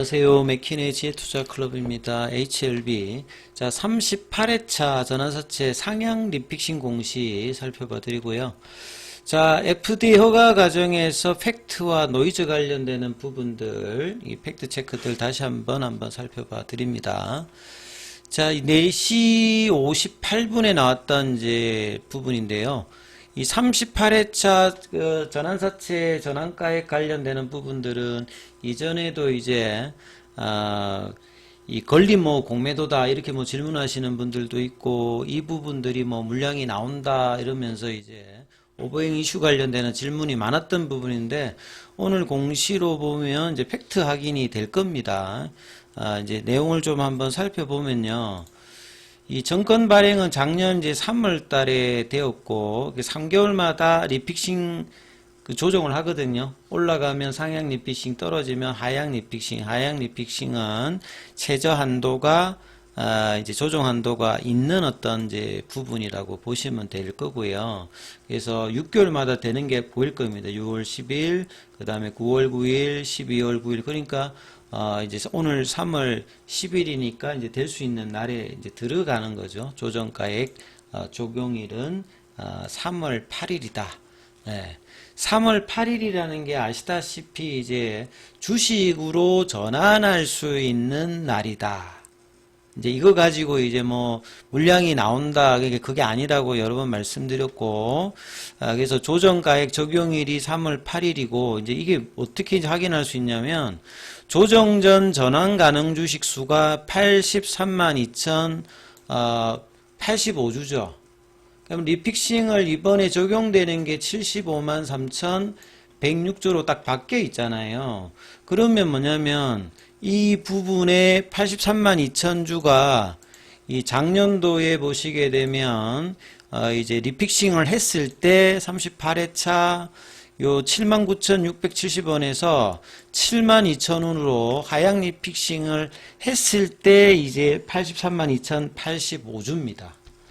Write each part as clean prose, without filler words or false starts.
안녕하세요. 맥키네 지혜투자클럽입니다. HLB. 자, 38회차 전환사채 상향 리픽싱 공시 살펴봐 드리고요. 자, FD 허가 과정에서 팩트와 노이즈 관련되는 부분들, 이 팩트 체크들 다시 한번 살펴봐 드립니다. 자, 4시 58분에 나왔던 이제 부분인데요. 이 38회차 전환사채 전환가액 관련되는 부분들은 이전에도 이제 이 권리 공매도다 이렇게 질문하시는 분들도 있고, 이 부분들이 물량이 나온다 이러면서 이제 오버행 이슈 관련되는 질문이 많았던 부분인데, 오늘 공시로 보면 이제 팩트 확인이 될 겁니다. 이제 내용을 좀 한번 살펴보면요. 이 정권 발행은 작년 이제 3월 달에 되었고, 3개월마다 리픽싱 조정을 하거든요. 올라가면 상향 리픽싱, 떨어지면 하향 리픽싱. 하향 리픽싱은 최저 한도가 이제 조정 한도가 있는 어떤 이제 부분이라고 보시면 될 거고요. 그래서 6개월마다 되는 게 보일 겁니다. 6월 10일, 그 다음에 9월 9일, 12월 9일. 그러니까 이제 오늘 3월 10일이니까 이제 될 수 있는 날에 이제 들어가는 거죠. 조정가액 적용일은 3월 8일이다. 네. 3월 8일이라는 게 아시다시피 이제 주식으로 전환할 수 있는 날이다. 이제 이거 가지고 이제 물량이 나온다, 그게 아니라고 여러 번 말씀드렸고, 그래서 조정가액 적용일이 3월 8일이고, 이제 이게 어떻게 이제 확인할 수 있냐면, 조정 전 전환 가능 주식 수가 83만 2,085주죠. 그럼 리픽싱을 이번에 적용되는 게 75만 3,106주로 딱 바뀌어 있잖아요. 그러면 뭐냐면, 이 부분에 83만 2천주가 이 작년도에 보시게 되면 이제 리픽싱을 했을 때 38회차 요 79,670원에서 72,000원으로 하향 리픽싱을 했을 때 이제 83만 2,085주입니다.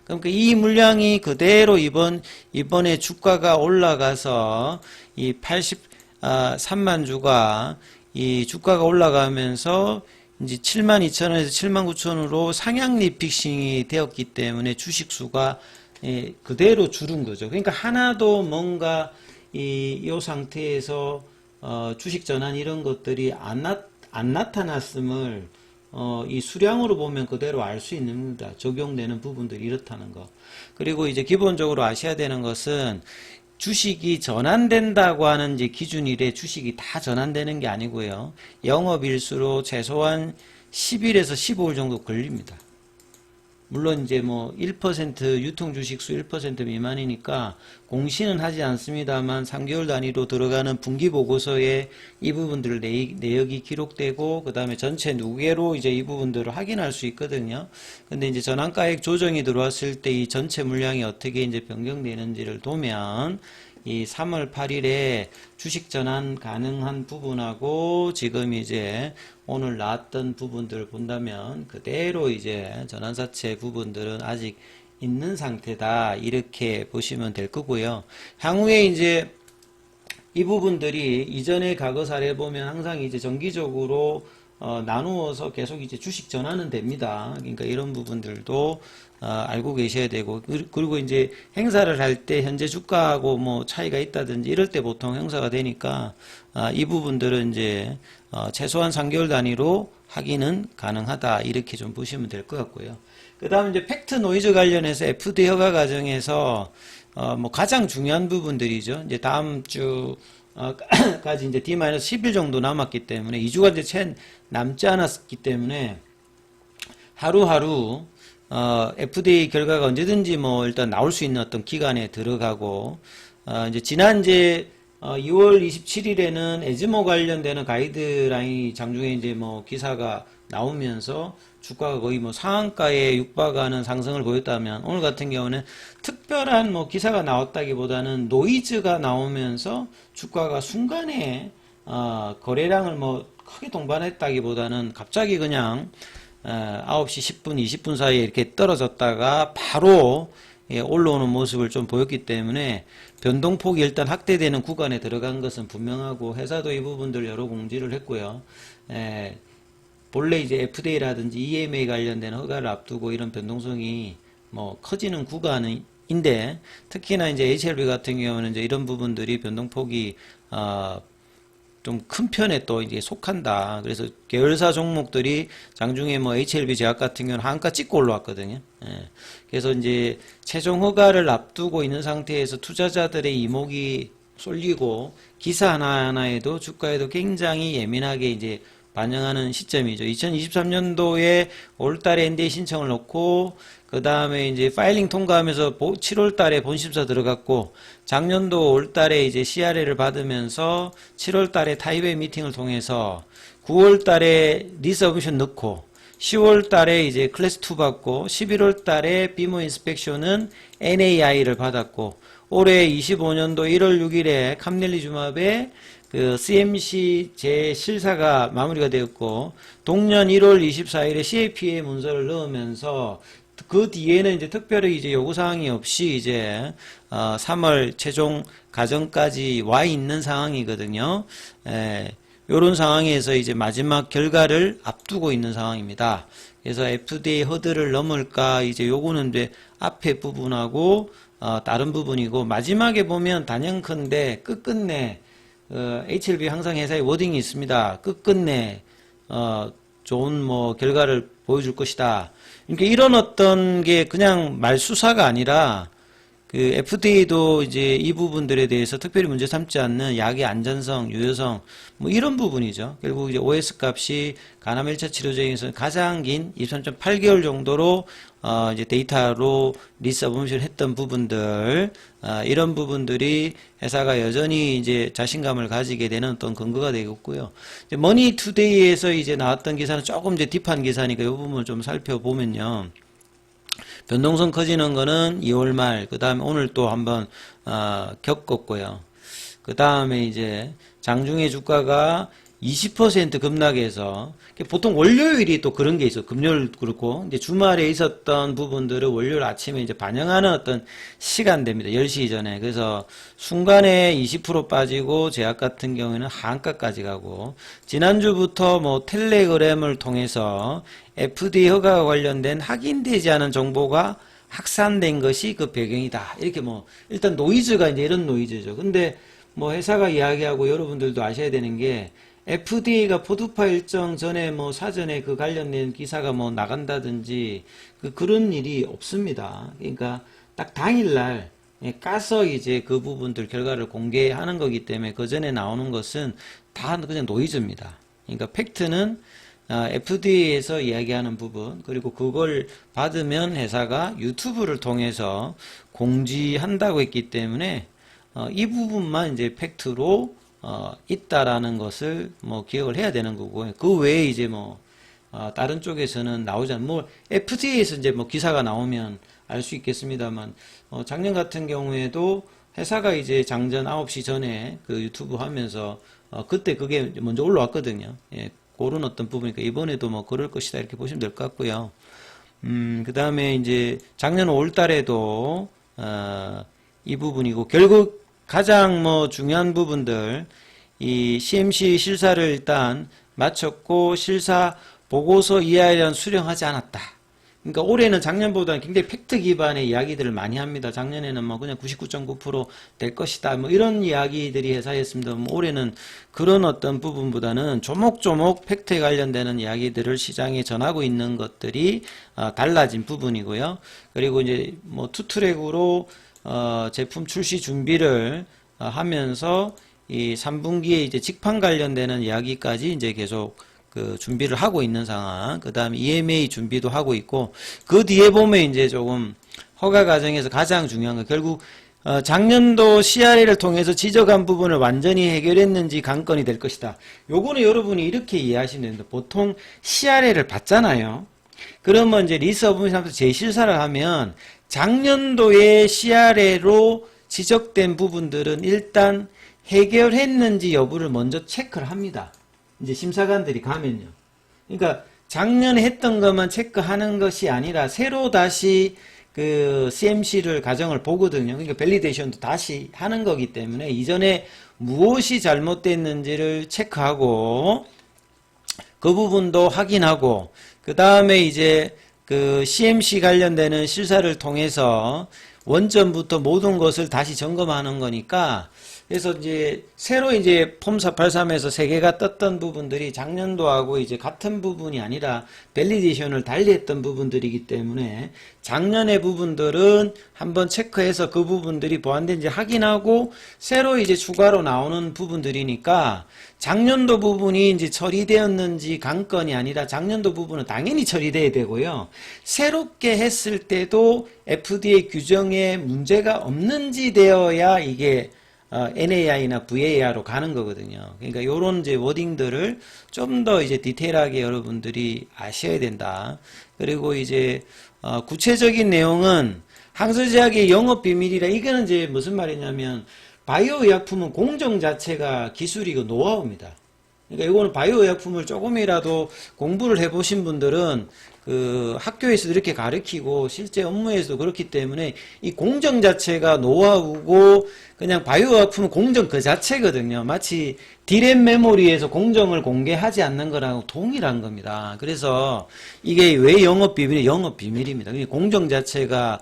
그러니까 이 물량이 그대로 이번에 주가가 올라가서 이 83만 주가 이 주가가 올라가면서 이제 72,000원에서 79,000원으로 상향 리픽싱이 되었기 때문에 주식수가 그대로 줄은 거죠. 그러니까 하나도 뭔가 이 상태에서 주식 전환 이런 것들이 안 나타났음을 이 수량으로 보면 그대로 알 수 있는 겁니다. 적용되는 부분들이 이렇다는 거. 그리고 이제 기본적으로 아셔야 되는 것은 주식이 전환된다고 하는 이제 기준일에 주식이 다 전환되는 게 아니고요. 영업일수로 최소한 10일에서 15일 정도 걸립니다. 물론 이제 1% 유통주식수 1% 미만이니까 공시는 하지 않습니다만 3개월 단위로 들어가는 분기보고서에 이 부분들 내역이 기록되고, 그 다음에 전체 누계로 이제 이 부분들을 확인할 수 있거든요. 근데 이제 전환가액 조정이 들어왔을 때 이 전체 물량이 어떻게 이제 변경되는지를 보면, 이 3월 8일에 주식 전환 가능한 부분하고 지금 이제 오늘 나왔던 부분들을 본다면 그대로 이제 전환사채 부분들은 아직 있는 상태다, 이렇게 보시면 될 거고요. 향후에 이제 이 부분들이 이전의 과거 사례 보면 항상 이제 정기적으로 나누어서 계속 이제 주식 전환은 됩니다. 그러니까 이런 부분들도 알고 계셔야 되고, 그리고 이제 행사를 할 때 현재 주가하고 차이가 있다든지 이럴 때 보통 행사가 되니까 이 부분들은 이제 최소한 3개월 단위로 확인은 가능하다, 이렇게 좀 보시면 될 것 같고요. 그 다음 이제 팩트 노이즈 관련해서 FD 허가 과정에서 가장 중요한 부분들이죠. 이제 다음 주 까지 이제 D-10일 정도 남았기 때문에 2주가 이제 채 남지 않았기 때문에 하루하루 FDA 결과가 언제든지 일단 나올 수 있는 어떤 기간에 들어가고, 이제 지난 2월 27일에는 에즈모 관련되는 가이드라인이 장중에 이제 기사가 나오면서 주가가 거의 상한가에 육박하는 상승을 보였다면, 오늘 같은 경우는 특별한 기사가 나왔다기보다는 노이즈가 나오면서 주가가 순간에 거래량을 크게 동반했다기보다는 갑자기 그냥 9시 10분, 20분 사이에 이렇게 떨어졌다가 바로 올라오는 모습을 좀 보였기 때문에 변동폭이 일단 확대되는 구간에 들어간 것은 분명하고, 회사도 이 부분들 여러 공지를 했고요. 본래 이제 FDA라든지 EMA 관련된 허가를 앞두고 이런 변동성이 뭐 커지는 구간인데, 특히나 이제 HLB 같은 경우는 이제 이런 부분들이 변동폭이 좀 큰 편에 또 이제 속한다. 그래서 계열사 종목들이 장중에 뭐 HLB 제약 같은 경우는 한가 찍고 올라왔거든요. 예. 그래서 이제 최종 허가를 앞두고 있는 상태에서 투자자들의 이목이 쏠리고 기사 하나하나에도 주가에도 굉장히 예민하게 이제 반영하는 시점이죠. 2023년도에 5월달에 NDA 신청을 넣고 그 다음에 이제 파일링 통과하면서 7월달에 본심사 들어갔고, 작년도 5월달에 이제 CRA를 받으면서 7월달에 타이베이 미팅을 통해서 9월달에 리서브미션 넣고 10월달에 이제 클래스 2 받고 11월달에 비모 인스펙션은 NAI를 받았고, 올해 25년도 1월 6일에 캄넬리주맙의 그 CMC 재실사가 마무리가 되었고, 동년 1월 24일에 CAPA 문서를 넣으면서 그 뒤에는 이제 특별히 이제 요구사항이 없이 이제 3월 최종 가정까지 와 있는 상황이거든요. 요런 상황에서 이제 마지막 결과를 앞두고 있는 상황입니다. 그래서 FDA 허들을 넘을까, 이제 요거는 이제 앞에 부분하고 다른 부분이고, 마지막에 보면 단연컨대 끝끝내 HLB 항상 회사의 워딩이 있습니다. 끝끝내 좋은 뭐 결과를 보여줄 것이다. 그러니까 이런 어떤 게 그냥 말수사가 아니라 그 FDA도 이제 이 부분들에 대해서 특별히 문제 삼지 않는 약의 안전성, 유효성, 뭐 이런 부분이죠. 결국 이제 OS 값이 간암 1차 치료제에서 가장 긴 23.8개월 정도로 이제 데이터로 리서브미션을 했던 부분들, 이런 부분들이 회사가 여전히 이제 자신감을 가지게 되는 어떤 근거가 되겠고요. 이제 머니투데이에서 이제 나왔던 기사는 조금 이제 딥한 기사니까 이 부분을 좀 살펴보면요. 변동성 커지는 거는 2월 말, 그 다음에 오늘 또 한번 겪었고요. 그 다음에 이제 장중에 주가가 20% 급락해서, 보통 월요일이 또 그런 게 있어. 금요일 그렇고, 이제 주말에 있었던 부분들을 월요일 아침에 이제 반영하는 어떤 시간대입니다. 10시 이전에. 그래서 순간에 20% 빠지고, 제약 같은 경우에는 한가까지 가고, 지난주부터 뭐 텔레그램을 통해서 FDA 허가와 관련된 확인되지 않은 정보가 확산된 것이 그 배경이다. 이렇게 뭐, 일단 노이즈가 이제 이런 노이즈죠. 근데 뭐 회사가 이야기하고 여러분들도 아셔야 되는 게, FDA가 포드파 일정 전에 뭐 사전에 그 관련된 기사가 뭐 나간다든지 그런 일이 없습니다. 그러니까 딱 당일날 까서 이제 그 부분들 결과를 공개하는 거기 때문에 그 전에 나오는 것은 다 그냥 노이즈입니다. 그러니까 팩트는 FDA에서 이야기하는 부분, 그리고 그걸 받으면 회사가 유튜브를 통해서 공지한다고 했기 때문에 이 부분만 이제 팩트로 있다라는 것을 뭐 기억을 해야 되는 거고요. 그 외에 이제 뭐 다른 쪽에서는 나오지 않는, 뭐 FDA에서 이제 뭐 기사가 나오면 알 수 있겠습니다만, 작년 같은 경우에도 회사가 이제 장전 9시 전에 그 유튜브 하면서 그때 그게 먼저 올라왔거든요. 예, 그런 어떤 부분이니까 이번에도 뭐 그럴 것이다 이렇게 보시면 될 것 같고요. 그 다음에 이제 작년 5월 달에도 이 부분이고, 결국 가장 뭐 중요한 부분들, 이 CMC 실사를 일단 마쳤고 실사 보고서 EIR은 수령하지 않았다. 그러니까 올해는 작년보다는 굉장히 팩트 기반의 이야기들을 많이 합니다. 작년에는 뭐 그냥 99.9% 될 것이다, 뭐 이런 이야기들이 회사였습니다. 뭐 올해는 그런 어떤 부분보다는 조목조목 팩트에 관련되는 이야기들을 시장에 전하고 있는 것들이 달라진 부분이고요. 그리고 이제 뭐 투트랙으로 제품 출시 준비를 하면서 이 3분기에 이제 직판 관련되는 이야기까지 이제 계속 그 준비를 하고 있는 상황. 그 다음에 EMA 준비도 하고 있고, 그 뒤에 보면 이제 조금 허가 과정에서 가장 중요한 거, 결국 작년도 CRA를 통해서 지적한 부분을 완전히 해결했는지 관건이 될 것이다. 요거는 여러분이 이렇게 이해하시면 됩니다. 보통 CRA를 받잖아요. 그러면 이제 리서브미션에서 재실사를 하면 작년도에 CRA로 지적된 부분들은 일단 해결했는지 여부를 먼저 체크를 합니다. 이제 심사관들이 가면요. 그러니까 작년에 했던 것만 체크하는 것이 아니라 새로 다시 그 CMC를 가정을 보거든요. 그러니까 밸리데이션도 다시 하는 거기 때문에 이전에 무엇이 잘못됐는지를 체크하고, 그 부분도 확인하고, 그 다음에 이제 그 CMC 관련되는 실사를 통해서 원점부터 모든 것을 다시 점검하는 거니까, 그래서 이제 새로 이제 폼 483에서 세 개가 떴던 부분들이 작년도하고 이제 같은 부분이 아니라 밸리데이션을 달리했던 부분들이기 때문에 작년의 부분들은 한번 체크해서 그 부분들이 보완된지 확인하고 새로 이제 추가로 나오는 부분들이니까 작년도 부분이 이제 처리되었는지 관건이 아니라 작년도 부분은 당연히 처리돼야 되고요. 새롭게 했을 때도 FDA 규정에 문제가 없는지 되어야 이게 NAI나 VAI로 가는 거거든요. 그러니까 요런 이제 워딩들을 좀 더 이제 디테일하게 여러분들이 아셔야 된다. 그리고 이제 구체적인 내용은 항서제약의 영업 비밀이라, 이거는 이제 무슨 말이냐면 바이오 의약품은 공정 자체가 기술이고 노하우입니다. 그러니까 이거는 바이오 의약품을 조금이라도 공부를 해보신 분들은 그 학교에서도 이렇게 가르치고 실제 업무에서도 그렇기 때문에 이 공정 자체가 노하우고, 그냥 바이오 의약품은 공정 그 자체거든요. 마치 디램 메모리에서 공정을 공개하지 않는 거랑 동일한 겁니다. 그래서 이게 왜 영업 비밀이 영업 비밀입니다. 공정 자체가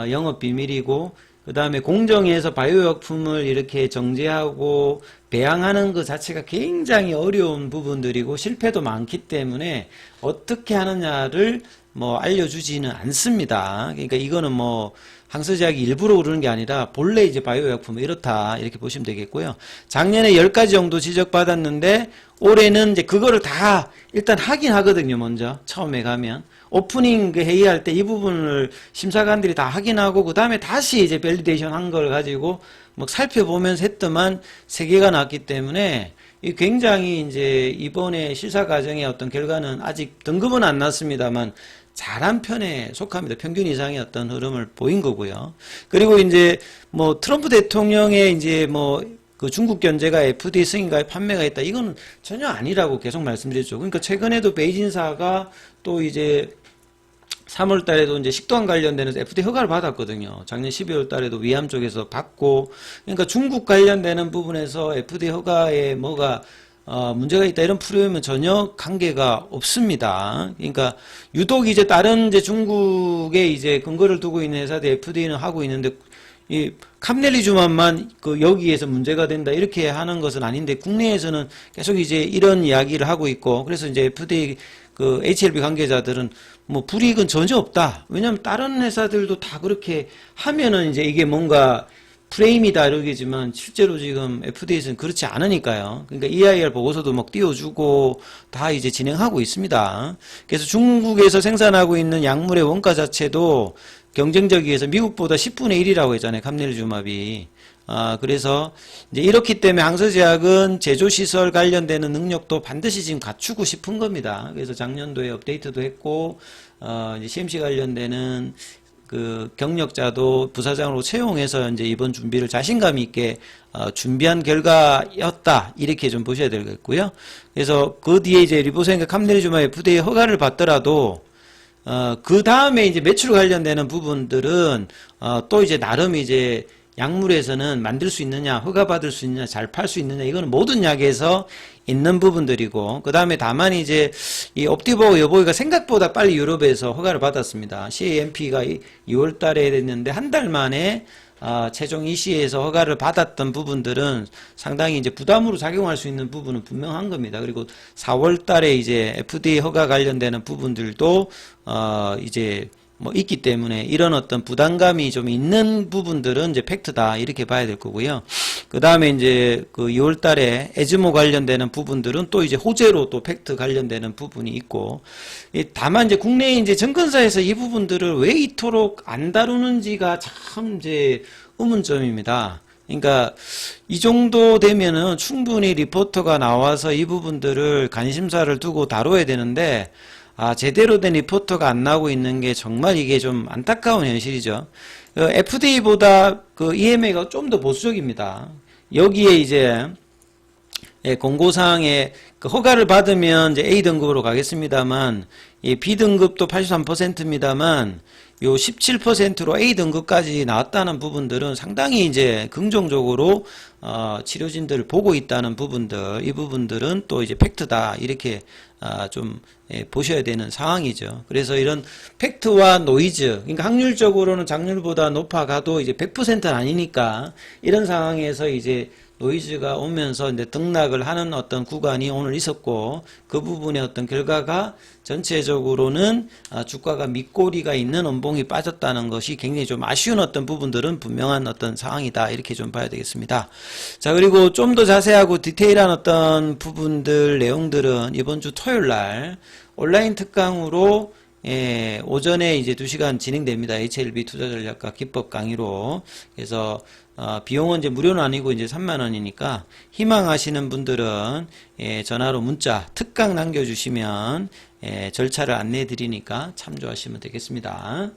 영업 비밀이고, 그 다음에 공정에서 바이오약품을 이렇게 정제하고 배양하는 것 자체가 굉장히 어려운 부분들이고 실패도 많기 때문에 어떻게 하느냐를 뭐 알려주지는 않습니다. 그러니까 이거는 뭐 항서제약이 일부러 그러는 게 아니라 본래 이제 바이오약품은 이렇다, 이렇게 보시면 되겠고요. 작년에 10가지 정도 지적받았는데 올해는 이제 그거를 다 일단 확인하거든요. 먼저 처음에 가면 오프닝 그 회의할 때 이 부분을 심사관들이 다 확인하고 그 다음에 다시 이제 밸리데이션 한 걸 가지고 뭐 살펴보면서 했더만 3개가 나왔기 때문에 이 굉장히 이제 이번에 실사 과정의 어떤 결과는 아직 등급은 안 났습니다만 잘한 편에 속합니다. 평균 이상의 어떤 흐름을 보인 거고요. 그리고 이제 뭐 트럼프 대통령의 이제 뭐 그 중국 견제가 FDA 승인가에 판매가 있다, 이거는 전혀 아니라고 계속 말씀드렸죠. 그러니까 최근에도 베이진사가 또 이제 3월 달에도 이제 식도암 관련되는 FDA 허가를 받았거든요. 작년 12월 달에도 위암 쪽에서 받고, 그러니까 중국 관련되는 부분에서 FDA 허가에 뭐가 문제가 있다 이런 프레임은 전혀 관계가 없습니다. 그러니까 유독 이제 다른 이제 중국에 이제 근거를 두고 있는 회사들 FDA는 하고 있는데 이 캄넬리주만만 그 여기에서 문제가 된다 이렇게 하는 것은 아닌데 국내에서는 계속 이제 이런 이야기를 하고 있고, 그래서 이제 FDA 그 HLB 관계자들은 뭐 불이익은 전혀 없다. 왜냐하면 다른 회사들도 다 그렇게 하면은 이제 이게 뭔가 프레임이다 이러겠지만 실제로 지금 FDA에서는 그렇지 않으니까요. 그러니까 EIR 보고서도 막 띄워주고 다 이제 진행하고 있습니다. 그래서 중국에서 생산하고 있는 약물의 원가 자체도 경쟁적이어서 미국보다 10분의 1이라고 했잖아요. 캄넬리주마비. 그래서 이제 이렇기 때문에 항서제약은 제조시설 관련되는 능력도 반드시 지금 갖추고 싶은 겁니다. 그래서 작년도에 업데이트도 했고, 이제 CMC 관련되는 그 경력자도 부사장으로 채용해서 이제 이번 준비를 자신감 있게 준비한 결과였다, 이렇게 좀 보셔야 되겠고요. 그래서 그 뒤에 이제 리보생과 캄넬리주마 FDA 허가를 받더라도 그 다음에 이제 매출 관련되는 부분들은 또 이제 나름 이제 약물에서는 만들 수 있느냐, 허가받을 수 있느냐, 잘 팔 수 있느냐, 이거는 모든 약에서 있는 부분들이고, 그 다음에 다만 이제 이 옵티보 여보이가 생각보다 빨리 유럽에서 허가를 받았습니다. CAMP가 2월 달에 됐는데 한 달 만에 최종 EC에서 허가를 받았던 부분들은 상당히 이제 부담으로 작용할 수 있는 부분은 분명한 겁니다. 그리고 4월 달에 이제 FDA 허가 관련되는 부분들도 이제 뭐 있기 때문에 이런 어떤 부담감이 좀 있는 부분들은 이제 팩트다, 이렇게 봐야 될 거고요. 그 다음에 이제 그 2월 달에 에즈모 관련되는 부분들은 또 이제 호재로 또 팩트 관련되는 부분이 있고, 다만 이제 국내 이제 증권사에서 이 부분들을 왜 이토록 안 다루는지가 참 이제 의문점입니다. 그러니까 이 정도 되면은 충분히 리포터가 나와서 이 부분들을 관심사를 두고 다뤄야 되는데, 제대로 된 리포터가 안 나오고 있는 게 정말 이게 좀 안타까운 현실이죠. FDA보다 그 EMA가 좀 더 보수적입니다. 여기에 이제 공고사항에 그 허가를 받으면 이제 A등급으로 가겠습니다만, B등급도 83%입니다만, 요 17%로 A등급까지 나왔다는 부분들은 상당히 이제 긍정적으로 치료진들을 보고 있다는 부분들, 이 부분들은 또 이제 팩트다 이렇게 좀 보셔야 되는 상황이죠. 그래서 이런 팩트와 노이즈, 그러니까 확률적으로는 작년보다 높아가도 이제 100%는 아니니까 이런 상황에서 이제 노이즈가 오면서 이제 등락을 하는 어떤 구간이 오늘 있었고, 그 부분의 어떤 결과가 전체적으로는 주가가 밑꼬리가 있는 음봉이 빠졌다는 것이 굉장히 좀 아쉬운 어떤 부분들은 분명한 어떤 상황이다 이렇게 좀 봐야 되겠습니다. 자, 그리고 좀 더 자세하고 디테일한 어떤 부분들 내용들은 이번 주 토요일 날 온라인 특강으로 오전에 이제 2시간 진행됩니다. HLB 투자 전략과 기법 강의로. 그래서 비용은 이제 무료는 아니고 이제 3만원이니까 희망하시는 분들은 전화로 문자 특강 남겨주시면 절차를 안내해 드리니까 참조하시면 되겠습니다.